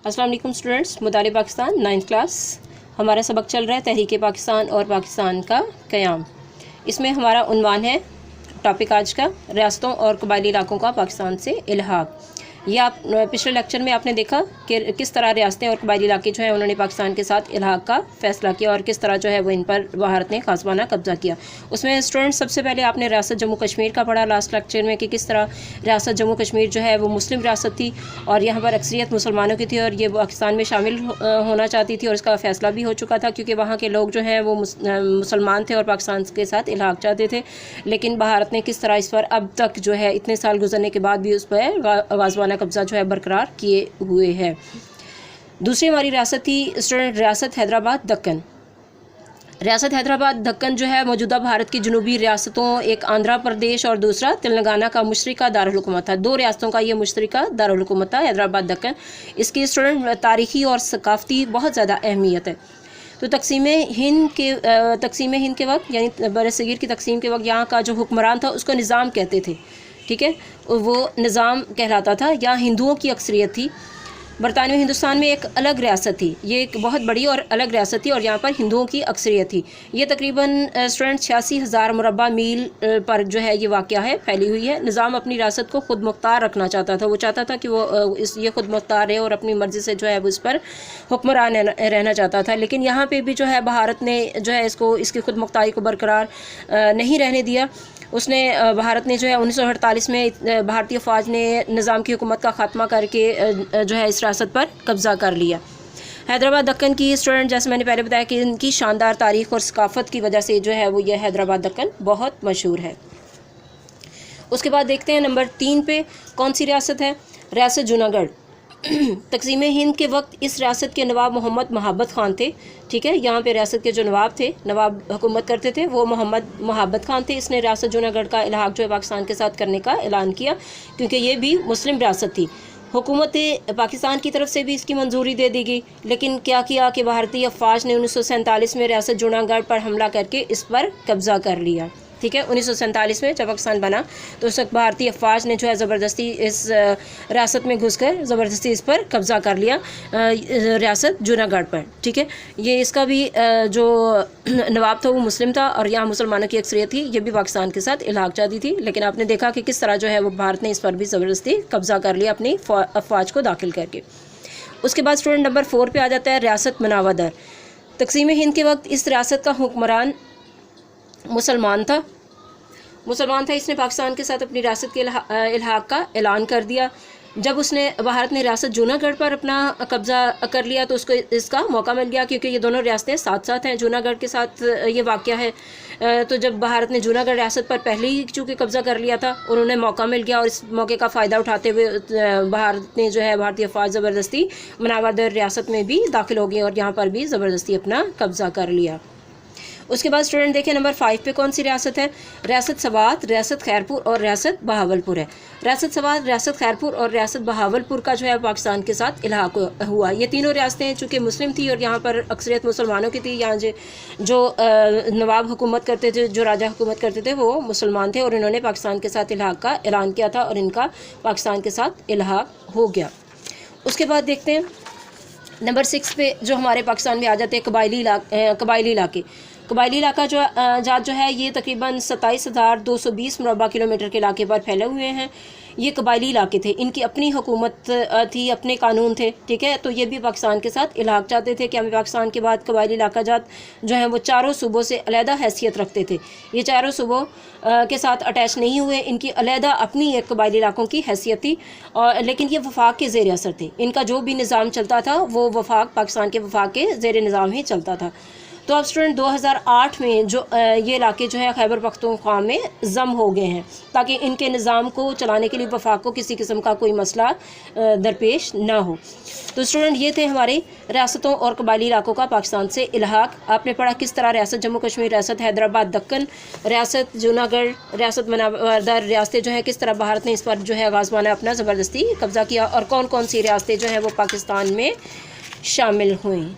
अस्सलाम वालेकुम students, Mutalib Pakistan 9th class हमारा सबक चल रहा है तहरीक पाकिस्तान और पाकिस्तान का क़याम। इसमें हमारा उन्वान है टॉपिक आज का रियासतों और कबायली इलाकों का पाकिस्तान से इल्हाक। ये आप पिछले लेक्चर में आपने देखा कि किस तरह रियासतें और कबायली इलाके जो है उन्होंने पाकिस्तान के साथ इल्हाक का फ़ैसला किया और किस तरह जो है वो इन पर भारत ने ग़ाज़बाना कब्ज़ा किया। उसमें स्टूडेंट सबसे पहले आपने रियासत जम्मू कश्मीर का पढ़ा लास्ट लेक्चर में कि किस तरह रियासत जम्मू कश्मीर जो है वो मुस्लिम रियासत थी और यहाँ पर अक्सरियत मुसलमानों की थी और ये पाकिस्तान में शामिल होना चाहती थी और इसका फ़ैसला भी हो चुका था क्योंकि वहाँ के लोग जो हैं वो मुसलमान थे और पाकिस्तान के साथ इल्हाक चाहते थे। लेकिन भारत ने किस तरह इस पर अब तक जो है इतने साल गुजरने के बाद भी उस पर ग़ाज़बाना कब्ज़ा जो है बरकरार किए हुए है। दूसरी हमारी रियासत थी स्टूडेंट रियासत हैदराबाद दक्कन। रियासत हैदराबाद दक्कन जो है मौजूदा भारत की जनूबी रियासतों एक आंध्र प्रदेश और दूसरा तेलंगाना का मुश्तरका दारुल-हुकूमत था। दो रियासतों का ये मुश्तरका दारुल-हुकूमत था हैदराबाद दक्कन। इसकी स्टूडेंट तारीख़ी और सकाफ़ती बहुत ज़्यादा अहमियत है। तो तकसीम हिंद के वक्त यानी बरसगीर की तकसीम के वक्त यहाँ का जो हुक्मरान था उसको निज़ाम कहते थे, ठीक है, वो निज़ाम कहलाता था। यहाँ हिंदुओं की अक्सरियत थी। बरतानवी हिंदुस्तान में एक अलग रियासत थी, ये एक बहुत बड़ी और अलग रियासत थी और यहाँ पर हिंदुओं की अक्सरियत थी। ये तकरीबन स्टूडेंट 86,000 मुरबा मील पर जो है ये वाक़या है, फैली हुई है। निज़ाम अपनी रियासत को खुद मुख्तार रखना चाहता था। वो चाहता था कि वो ये खुद मुख्तार रहे और अपनी मर्ज़ी से जो है वो इस पर हुक्मरान रहना चाहता था। लेकिन यहाँ पर भी जो है भारत ने जो है इसकी खुद मुख्तारी को बरकरार नहीं रहने दिया। भारत ने जो है 1948 में भारतीय फ़ौज ने निज़ाम की हुकूमत का ख़ात्मा करके जो है इस रियासत पर कब्ज़ा कर लिया। हैदराबाद दक्कन की स्टूडेंट जैसे मैंने पहले बताया कि इनकी शानदार तारीख़ और सकाफ़त की वजह से जो है वो ये हैदराबाद दक्कन बहुत मशहूर है। उसके बाद देखते हैं नंबर 3 पे कौन सी रियासत है, रियासत जूनागढ़। तकसीम हिंद के वक्त इस रियासत के नवाब मोहम्मद महाबत ख़ान थे, ठीक है। यहाँ पे रियासत के जो नवाब हुकूमत करते थे वो मोहम्मद महाबत ख़ान थे। इसने रियासत जूनागढ़ का इल्हाक जो है पाकिस्तान के साथ करने का ऐलान किया क्योंकि ये भी मुस्लिम रियासत थी। हुकूमत पाकिस्तान की तरफ से भी इसकी मंजूरी दे दी गई, लेकिन क्या किया कि भारतीय फ़ौज ने 1947 में रियासत जूनागढ़ पर हमला करके इस पर कब्ज़ा कर लिया, ठीक है। 1947 में जब पाकिस्तान बना तो उस वक्त भारतीय फ़ौज ने जो है ज़बरदस्ती इस रियासत में घुसकर ज़बरदस्ती इस पर कब्ज़ा कर लिया रियासत जूनागढ़ पर, ठीक है। ये इसका भी जो नवाब था वो मुस्लिम था और यहाँ मुसलमानों की अक्सरियत थी। ये भी पाकिस्तान के साथ इल्हाक चाहती थी, लेकिन आपने देखा कि किस तरह जो है वो भारत ने इस पर भी ज़बरदस्ती कब्ज़ा कर लिया अपनी फ़ौज को दाखिल करके। उसके बाद स्टूडेंट नंबर 4 पे आ जाता है रियासत मनावदर। तकसीम हिंद के वक्त इस रियासत का हुक्मरान मुसलमान था। इसने पाकिस्तान के साथ अपनी रियासत के इल्हाक का ऐलान कर दिया। जब भारत ने रियासत जूनागढ़ पर अपना कब्ज़ा कर लिया तो उसको इसका मौका मिल गया क्योंकि ये दोनों रियासतें साथ साथ हैं, जूनागढ़ के साथ ये वाक़या है। तो जब भारत ने जूनागढ़ रियासत पर पहले ही चूँकि कब्ज़ा कर लिया था और उन्हें मौका मिल गया और इस मौके का फ़ायदा उठाते हुए भारत ने जो है भारतीय फ़ौज ज़बरदस्ती मनावदर रियासत में भी दाखिल हो गई और यहाँ पर भी ज़बरदस्ती अपना कब्ज़ा कर लिया। उसके बाद स्टूडेंट देखें नंबर 5 पे कौन सी रियासत है, रियासत सवात, रियासत खैरपुर और रियासत बहावलपुर है। रियासत सवात, रियासत खैरपुर और रियासत बहावलपुर का जो है पाकिस्तान के साथ इल्हाक हुआ। ये तीनों रियासतें चूँकि मुस्लिम थी और यहाँ पर अक्सरियत मुसलमानों की थी। यहाँ जो नवाब हुकूमत करते थे, जो राजा हुकूमत करते थे वो मुसलमान थे और इन्होंने पाकिस्तान के साथ इल्हाक का ऐलान किया था और इनका पाकिस्तान के साथ इल्हाक हो गया। उसके बाद देखते हैं नंबर 6 पे जो हमारे पाकिस्तान में आ जाते हैं कबायली इलाके। कबायली इलाका जो है ये तकरीबन 27,220 मुरबा किलोमीटर के इलाके पर फैले हुए हैं। ये कबायली इलाके थे, इनकी अपनी हुकूमत थी, अपने कानून थे, ठीक है। तो ये भी पाकिस्तान के साथ इल्हाक चाहते थे कि हमें पाकिस्तान के बाद कबायली इलाका जात जो है वो चारों सूबों से अलहदा हैसियत रखते थे। ये चारों सूबों के साथ अटैच नहीं हुए, इनकी अलहदा अपनी एक कबायली इलाकों की हैसियत थी और लेकिन ये वफाक के ज़ेर असर थे। इनका जो भी निज़ाम चलता था वो पाकिस्तान के वफाक के ज़ेर निज़ाम ही चलता था। तो अब स्टूडेंट 2008 में जो ये इलाके जो है खैबर पख्तूनख्वा में ज़म हो गए हैं ताकि इनके निज़ाम को चलाने के लिए वफाक को किसी किस्म का कोई मसला दरपेश ना हो। तो स्टूडेंट ये थे हमारे रियासतों और कबायली इलाकों का पाकिस्तान से इल्हाक। आपने पढ़ा किस तरह रियासत जम्मू कश्मीर, रियासत हैदराबाद दक्कन, रियासत जूनागढ़, रियासत मनावदर रियासतें जो है किस तरह भारत ने इस पर जो है ग़ाज़बाना अपना ज़बरदस्ती कब्ज़ा किया और कौन कौन सी रियासतें जो हैं वो पाकिस्तान में शामिल हुई।